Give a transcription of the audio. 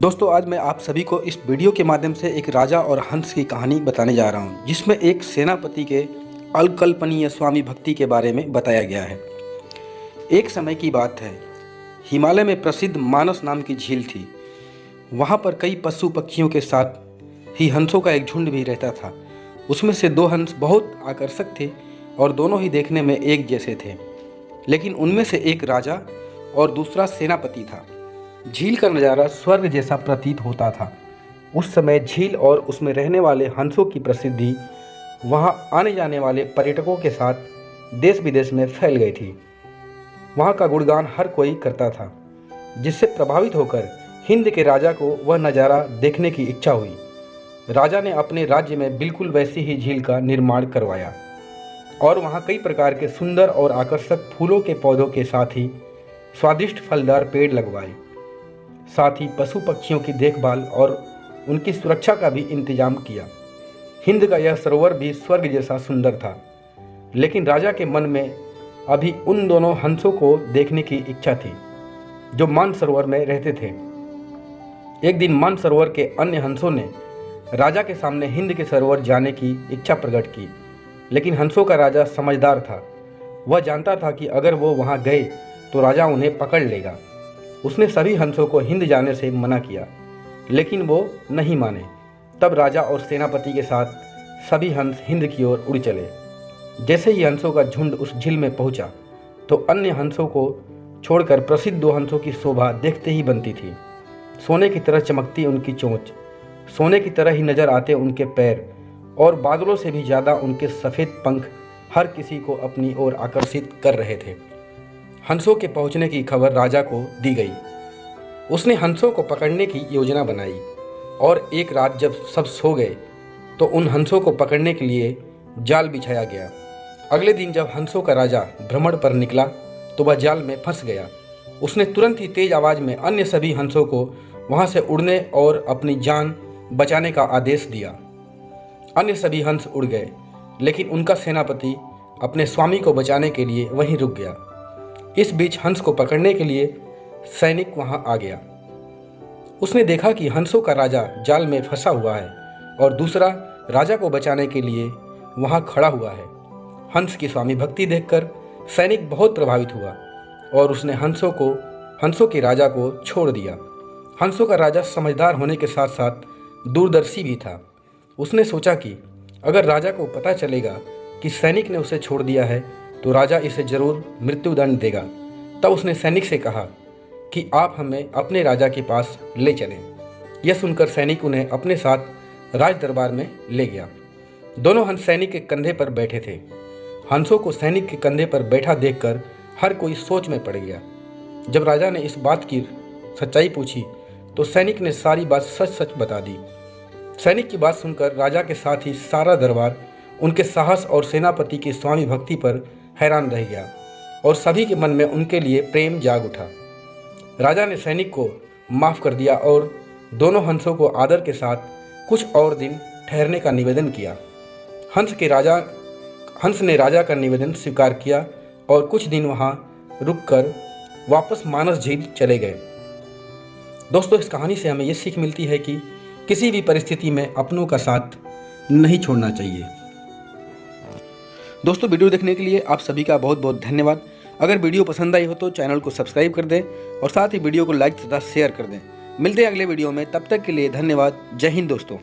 दोस्तों आज मैं आप सभी को इस वीडियो के माध्यम से एक राजा और हंस की कहानी बताने जा रहा हूं, जिसमें एक सेनापति के अकल्पनीय स्वामी भक्ति के बारे में बताया गया है। एक समय की बात है, हिमालय में प्रसिद्ध मानस नाम की झील थी। वहां पर कई पशु पक्षियों के साथ ही हंसों का एक झुंड भी रहता था। उसमें से दो हंस बहुत आकर्षक थे और दोनों ही देखने में एक जैसे थे, लेकिन उनमें से एक राजा और दूसरा सेनापति था। झील का नज़ारा स्वर्ग जैसा प्रतीत होता था। उस समय झील और उसमें रहने वाले हंसों की प्रसिद्धि वहां आने जाने वाले पर्यटकों के साथ देश विदेश में फैल गई थी। वहां का गुणगान हर कोई करता था, जिससे प्रभावित होकर हिंद के राजा को वह नज़ारा देखने की इच्छा हुई। राजा ने अपने राज्य में बिल्कुल वैसी ही झील का निर्माण करवाया और वहां कई प्रकार के सुंदर और आकर्षक फूलों के पौधों के साथ ही स्वादिष्ट फलदार पेड़ लगवाए। साथ ही पशु पक्षियों की देखभाल और उनकी सुरक्षा का भी इंतजाम किया। हिंद का यह सरोवर भी स्वर्ग जैसा सुंदर था, लेकिन राजा के मन में अभी उन दोनों हंसों को देखने की इच्छा थी जो मानसरोवर में रहते थे। एक दिन मानसरोवर के अन्य हंसों ने राजा के सामने हिंद के सरोवर जाने की इच्छा प्रकट की, लेकिन हंसों का राजा समझदार था। वह जानता था कि अगर वो वहाँ गए तो राजा उन्हें पकड़ लेगा। उसने सभी हंसों को हिंद जाने से मना किया, लेकिन वो नहीं माने। तब राजा और सेनापति के साथ सभी हंस हिंद की ओर उड़ चले। जैसे ही हंसों का झुंड उस झील में पहुंचा, तो अन्य हंसों को छोड़कर प्रसिद्ध दो हंसों की शोभा देखते ही बनती थी। सोने की तरह चमकती उनकी चोंच, सोने की तरह ही नजर आते उनके पैर और बादलों से भी ज़्यादा उनके सफ़ेद पंख हर किसी को अपनी ओर आकर्षित कर रहे थे। हंसों के पहुंचने की खबर राजा को दी गई। उसने हंसों को पकड़ने की योजना बनाई और एक रात जब सब सो गए तो उन हंसों को पकड़ने के लिए जाल बिछाया गया। अगले दिन जब हंसों का राजा भ्रमण पर निकला तो वह जाल में फंस गया। उसने तुरंत ही तेज आवाज़ में अन्य सभी हंसों को वहां से उड़ने और अपनी जान बचाने का आदेश दिया। अन्य सभी हंस उड़ गए, लेकिन उनका सेनापति अपने स्वामी को बचाने के लिए वहीं रुक गया। इस बीच हंस को पकड़ने के लिए सैनिक वहां आ गया। उसने देखा कि हंसों का राजा जाल में फंसा हुआ है और दूसरा राजा को बचाने के लिए वहां खड़ा हुआ है। हंस की स्वामी भक्ति देखकर सैनिक बहुत प्रभावित हुआ और उसने हंसों के राजा को छोड़ दिया। हंसों का राजा समझदार होने के साथ साथ दूरदर्शी भी था। उसने सोचा कि अगर राजा को पता चलेगा कि सैनिक ने उसे छोड़ दिया है तो राजा इसे जरूर मृत्युदंड देगा। तब उसने सैनिक से कहा कि आप हमें अपने राजा के पास ले चलें। यह सुनकर सैनिक उन्हें अपने साथ राज दरबार में ले गया। दोनों हंस सैनिक के कंधे पर बैठे थे। हंसों को सैनिक के कंधे पर बैठा देखकर हर कोई सोच में पड़ गया। जब राजा ने इस बात की सच्चाई पूछी तो सैनिक ने सारी बात सच सच बता दी। सैनिक की बात सुनकर राजा के साथ ही सारा दरबार उनके साहस और सेनापति की स्वामी भक्ति पर हैरान रह गया और सभी के मन में उनके लिए प्रेम जाग उठा। राजा ने सैनिक को माफ़ कर दिया और दोनों हंसों को आदर के साथ कुछ और दिन ठहरने का निवेदन किया। हंस ने राजा का निवेदन स्वीकार किया और कुछ दिन वहां रुककर वापस मानस झील चले गए। दोस्तों, इस कहानी से हमें ये सीख मिलती है कि किसी भी परिस्थिति में अपनों का साथ नहीं छोड़ना चाहिए। दोस्तों, वीडियो देखने के लिए आप सभी का बहुत बहुत धन्यवाद। अगर वीडियो पसंद आई हो तो चैनल को सब्सक्राइब कर दें और साथ ही वीडियो को लाइक तथा शेयर कर दें। मिलते हैं अगले वीडियो में, तब तक के लिए धन्यवाद। जय हिंद दोस्तों।